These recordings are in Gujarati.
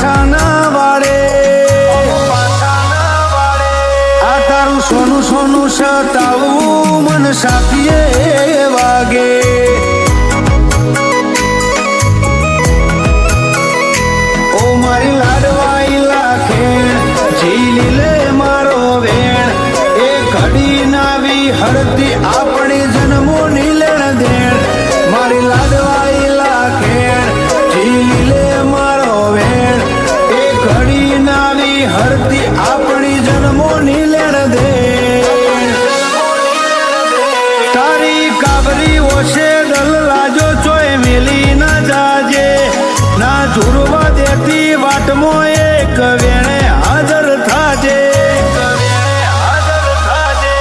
પાછાના વાળે આ તારું સોનું સોનું સતાવું મન સાથીએ વાગે ઓ મારી લાડવાઈ લાખે ઝીલી લે મારો વેણ એ ઘડી નાવી હરતી આપણી જન્મોની લેણ દેણ મારી લાડવાઈ લાખે ઝીલી લે મારો વેણ એ ઘડી નાવી હરતી આપણી જન્મોની લેણ દેણ તારી કાબરી ઓછે દલ લાજો ચોય મેલી ના જાજે ના ઝુરવા દેતી વાટમો એક વેણે હાજર થાજે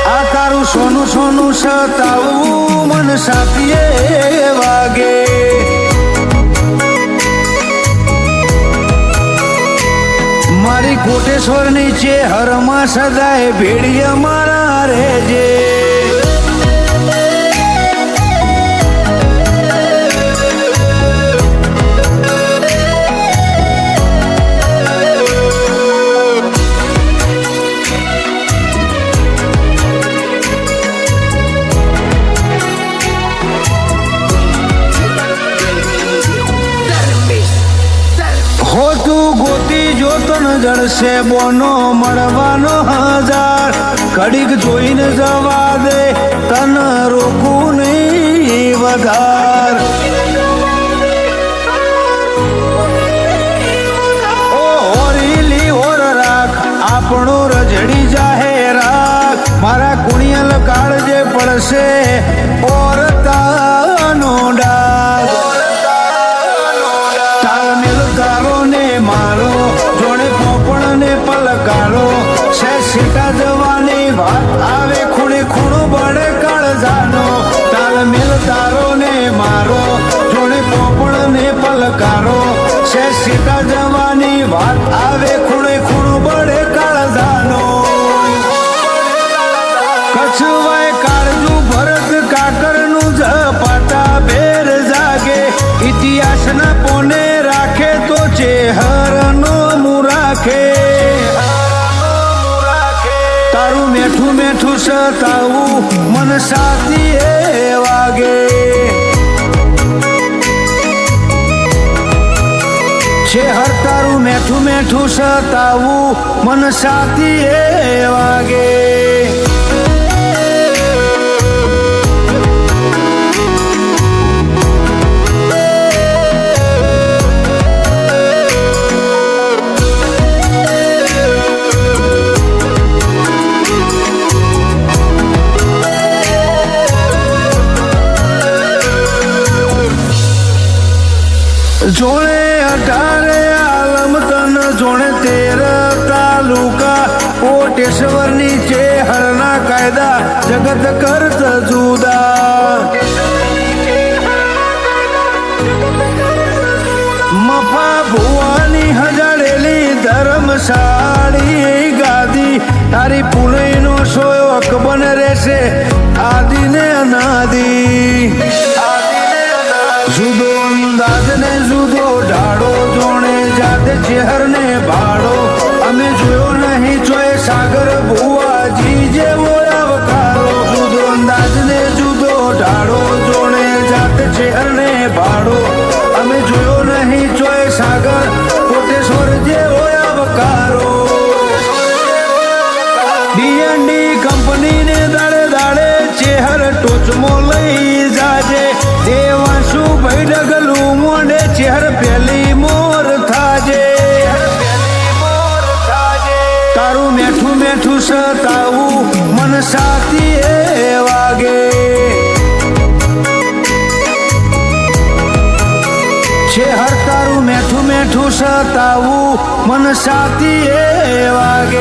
આ તારું સોનું સોનું સતાવું મન સાથીએ વાગે મારી કોટેશ્વર નીચે હરમાં સદાય ભેડિયા મારા રહેજે હો તું ગોતી જોતન જળશે બોનો મળવાનો હજાર ઘડીક જોઈને જવા દે તન રોકું નહીં વધાર ઓ હોરીલી હોર રાખ આપણો રજડી જાહે રાખ મારા કુણિયલ કાળજે પડશે ઓરતાનો ડાગ મારો જોડે પોપણ ને પલકારો છે સીટા જવાની વાત આવે ખૂણે ખૂણો બળે કાળજાનો તાલ મેલ તારો ને મારો જોડે પોપણ ને પલકારો છે સીટા જવાની વાત આવે ખૂણે ખૂણો બળે કાળજાનો કછવાય કાળજુ ભરત કાકરનું ઝપાટા બેર જાગે ઇતિહાસના પોને રાખે તો ચેહરનો મુરાખે તારું મેઠું મેઠું સતાવું મન સાથીએ વાગે ચેહર તારું મેઠું મેઠું સતાવું મન સાથીએ વાગે જોણે 18 આલમ તન જોણે 13 તાલુકા કોટેશ્વર નીચે હરના કાયદા જગત કરત જુદા મફા ભુવાની હજાડેલી ધર્મશાળી ગાદી તારી પુણ્યનો શોક બન રહેશે આદિ ને અનાદિ જુદો અંદાજ ને જુદો ઢાળો જોણે જાતે ચેહર ને ભાડો અમે જોયો નહીં ચોય સાગર ભુવાજી જેવો આવકારો જુદો અંદાજ ને જુદો ઢાળો જોણે જાતે ચેહર ને ભાડો અમે જોયો નહીં ચોય સાગર કોટેશ્વર જેવો આવકારો ડીએનડી કંપની ને દાડે દાડે ચેહર ટોચમાં લઈ જાજે દેવાંશુ ભાઈ ડગલું મોઢે ચેહર પેલી મોર થાજે તારું મેઠું મેઠું સતાવું મન સાથીએ વાગે ચેહર તારું મેઠું મેઠું સતાવું મન સાથીએ વાગે